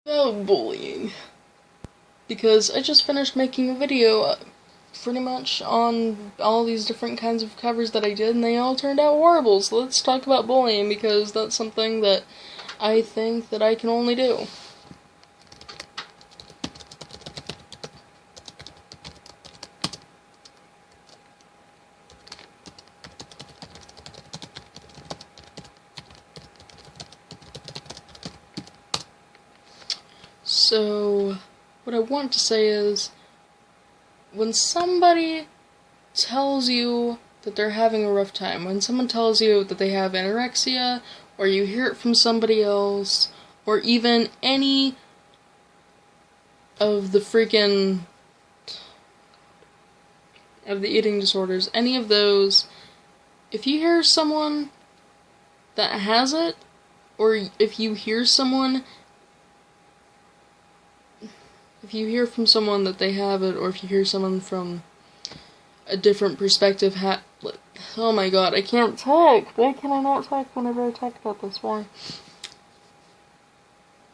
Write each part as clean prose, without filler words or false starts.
About bullying. Because I just finished making a video pretty much on all these different kinds of covers that I did, and they all turned out horrible. So let's talk about bullying, because that's something that I think that I can only do. So, what I want to say is, when somebody tells you that they're having a rough time, when someone tells you that they have anorexia, or you hear it from somebody else, or even any of the eating disorders, any of those, if you hear someone that has it, or if you hear from someone that they have it, or if you hear someone from a different perspective, oh my god, I can't talk! Why can I not talk whenever I talk about this more?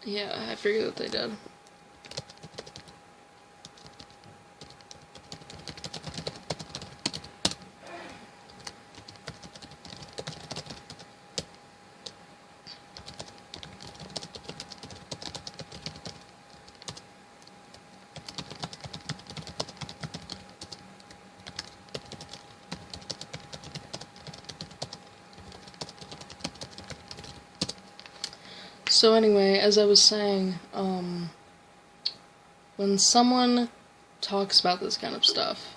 Yeah, I figured that they did. So anyway, as I was saying, when someone talks about this kind of stuff,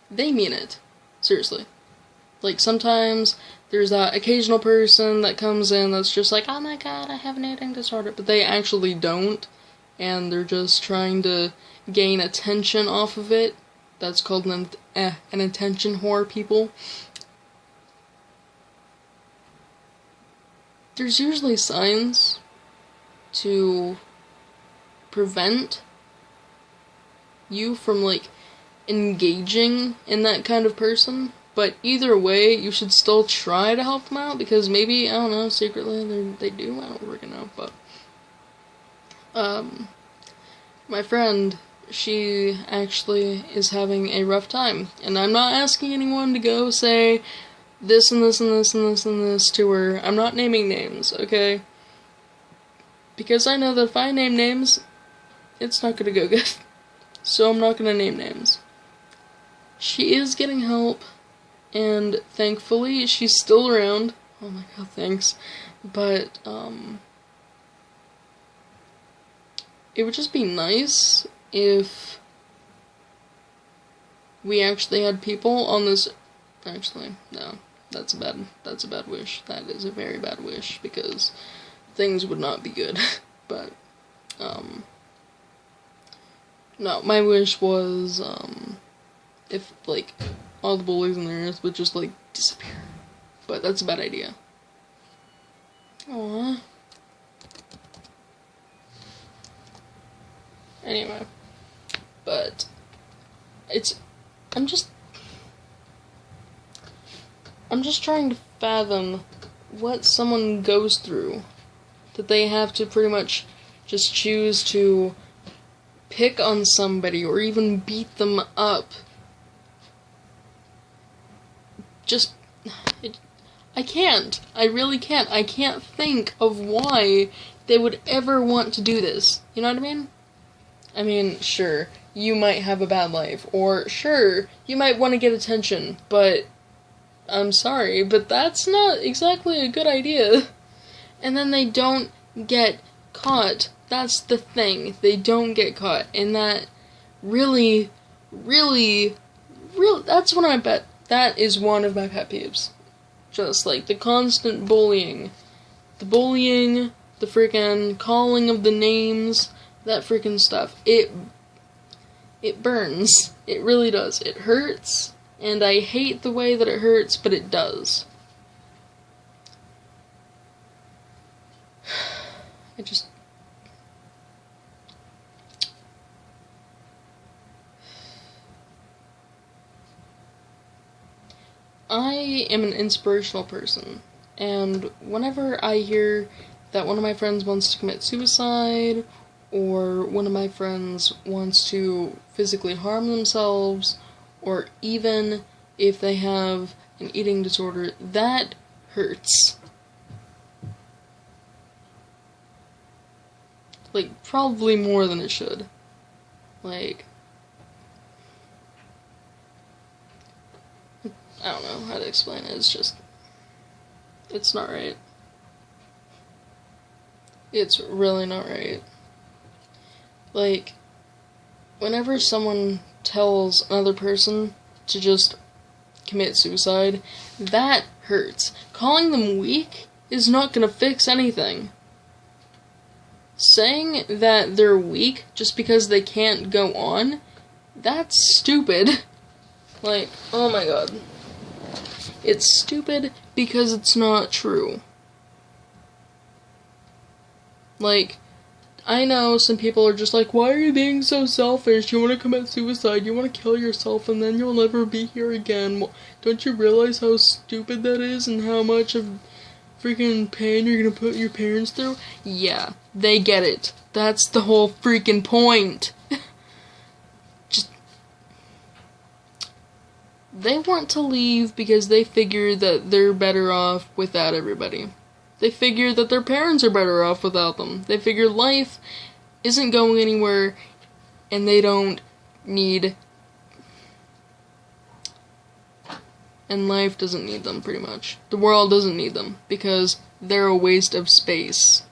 they mean it. Seriously. Like, sometimes there's that occasional person that comes in that's just like, oh my god, I have an eating disorder, but they actually don't, and they're just trying to gain attention off of it. That's called an attention whore, people. There's usually signs to prevent you from, like, engaging in that kind of person, but either way, you should still try to help them out, because maybe, I don't know, secretly they do, I don't really know, but, my friend, she actually is having a rough time, and I'm not asking anyone to go say this and this and this and this and this to her. I'm not naming names, okay? Because I know that if I name names, it's not gonna go good. So I'm not gonna name names. She is getting help, and thankfully she's still around. Oh my god, thanks. But, it would just be nice if we actually had people on this. Actually, no. That's a bad wish. That is a very bad wish, because things would not be good. But, no, my wish was, if, like, all the bullies in the earth would just, like, disappear. But that's a bad idea. Aww. Anyway. But, I'm just trying to fathom what someone goes through, that they have to pretty much just choose to pick on somebody or even beat them up. I can't. I really can't. I can't think of why they would ever want to do this. You know what I mean? I mean, sure, you might have a bad life, or sure, you might want to get attention, but I'm sorry, but that's not exactly a good idea. And then they don't get caught. That's the thing. They don't get caught. And that really, that's that is one of my pet peeves. Just, like, the constant bullying. The bullying, the freaking calling of the names, that freaking stuff. It burns. It really does. It hurts. And I hate the way that it hurts, but it does. I am an inspirational person, and whenever I hear that one of my friends wants to commit suicide, or one of my friends wants to physically harm themselves, or even if they have an eating disorder, that hurts. Like, probably more than it should. Like, I don't know how to explain it, it's not right. It's really not right. Like, whenever someone tells another person to just commit suicide, that hurts. Calling them weak is not gonna fix anything. Saying that they're weak just because they can't go on, that's stupid. Like, oh my god. It's stupid because it's not true. Like, I know some people are just like, why are you being so selfish? You want to commit suicide, you want to kill yourself, and then you'll never be here again. Don't you realize how stupid that is and how much of freaking pain you're gonna put your parents through? Yeah, they get it. That's the whole freaking point. They want to leave because they figure that they're better off without everybody. They figure that their parents are better off without them. They figure life isn't going anywhere and they don't need... And life doesn't need them, pretty much. The world doesn't need them because they're a waste of space.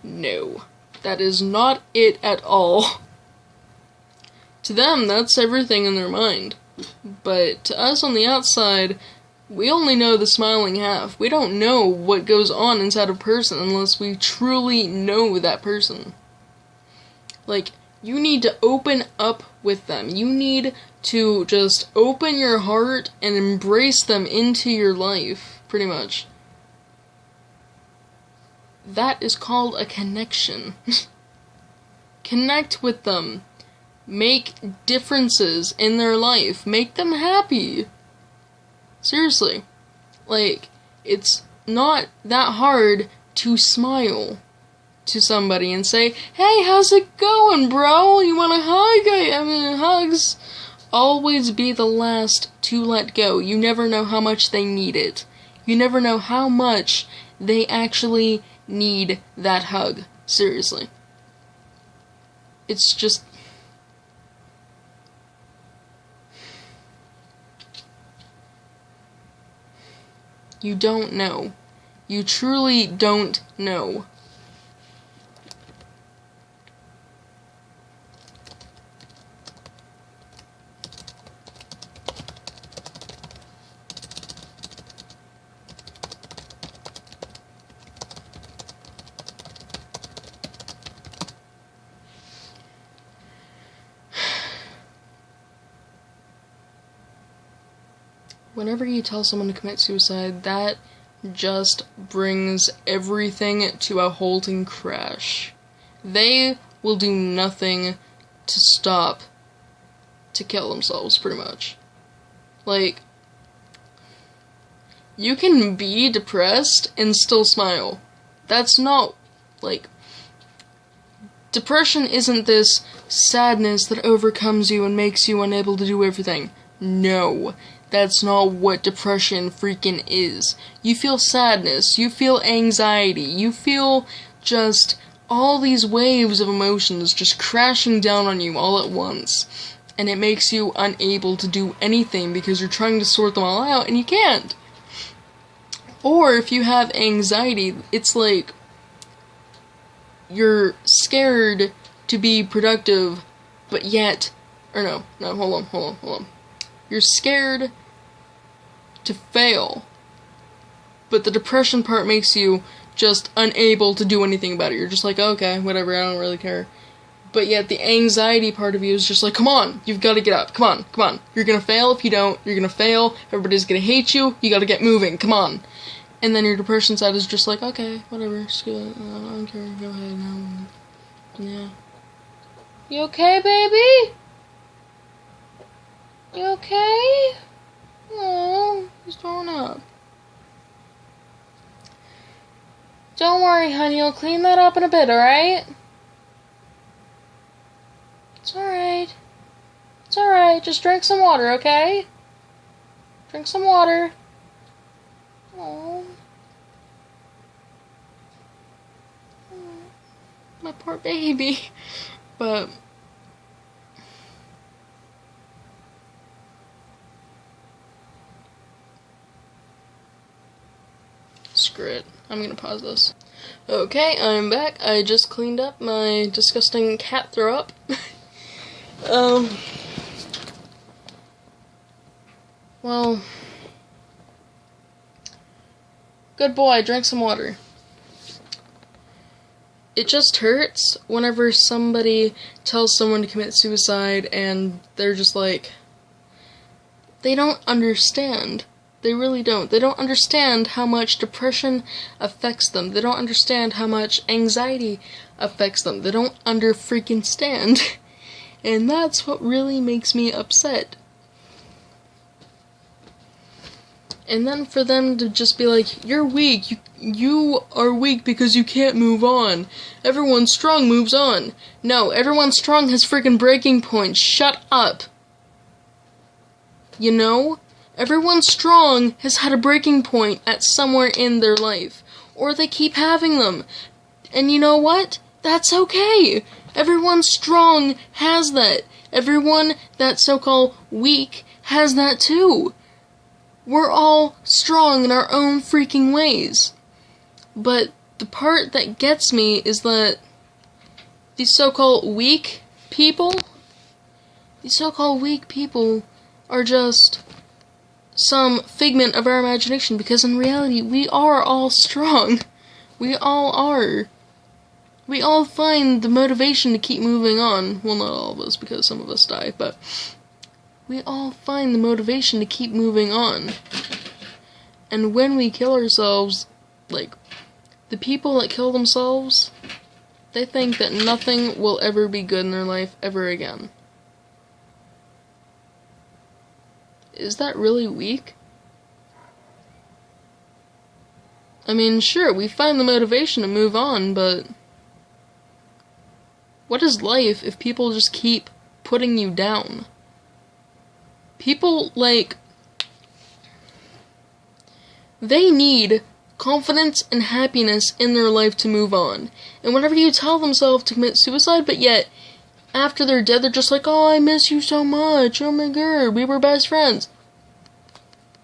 No. That is not it at all. To them, that's everything in their mind. But to us on the outside, we only know the smiling half. We don't know what goes on inside a person unless we truly know that person. Like, you need to open up with them. You need to just open your heart and embrace them into your life, pretty much. That is called a connection. Connect with them. Make differences in their life. Make them happy. Seriously. Like, it's not that hard to smile to somebody and say, hey, how's it going, bro? You want a hug? I mean, hugs always be the last to let go. You never know how much they need it. You never know how much they actually need that hug. Seriously. It's just... You don't know. You truly don't know. Whenever you tell someone to commit suicide, that just brings everything to a halting crash. They will do nothing to stop to kill themselves, pretty much. Like, you can be depressed and still smile. That's not, like... Depression isn't this sadness that overcomes you and makes you unable to do everything. No. That's not what depression freaking is. You feel sadness, you feel anxiety, you feel just all these waves of emotions just crashing down on you all at once. And it makes you unable to do anything because you're trying to sort them all out and you can't. Or if you have anxiety, it's like you're scared to be productive, but yet... Or no, hold on. You're scared to fail, but the depression part makes you just unable to do anything about it. You're just like, okay, whatever, I don't really care. But yet the anxiety part of you is just like, come on, you've got to get up, come on. You're gonna fail if you don't, you're gonna fail, everybody's gonna hate you, you gotta get moving, come on. And then your depression side is just like, okay, whatever, screw it, I don't care, go ahead, no. Yeah. You okay, baby? You okay? No, he's throwing up. Don't worry, honey, I'll clean that up in a bit, alright? It's alright. It's alright, just drink some water, okay? Drink some water. Aww. My poor baby. But screw it. I'm gonna pause this. Okay, I'm back. I just cleaned up my disgusting cat throw up. Well, good boy, drink some water. It just hurts whenever somebody tells someone to commit suicide and they're just like, they don't understand. They really don't. They don't understand how much depression affects them. They don't understand how much anxiety affects them. They don't under-freaking stand. And that's what really makes me upset. And then for them to just be like, you're weak, you are weak because you can't move on. Everyone strong moves on. No, everyone strong has freaking breaking points. Shut up. You know? Everyone strong has had a breaking point at somewhere in their life. Or they keep having them. And you know what? That's okay. Everyone strong has that. Everyone that's so-called weak has that too. We're all strong in our own freaking ways. But the part that gets me is that these so-called weak people are just some figment of our imagination, because in reality, we are all strong. We all are. We all find the motivation to keep moving on. Well, not all of us, because some of us die, but we all find the motivation to keep moving on. And when we kill ourselves, like, the people that kill themselves, they think that nothing will ever be good in their life ever again. Is that really weak? I mean, sure, we find the motivation to move on, but what is life if people just keep putting you down? People, like, they need confidence and happiness in their life to move on. And whenever you tell themselves to commit suicide, but yet, after they're dead, they're just like, oh, I miss you so much, oh my god, we were best friends.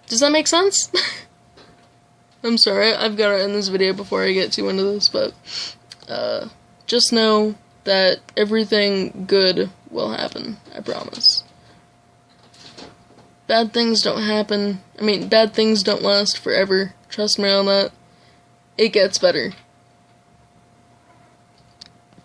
Does that make sense? I'm sorry, I've got to end this video before I get too into this, but, just know that everything good will happen, I promise. Bad things don't happen. I mean, bad things don't last forever. Trust me on that. It gets better.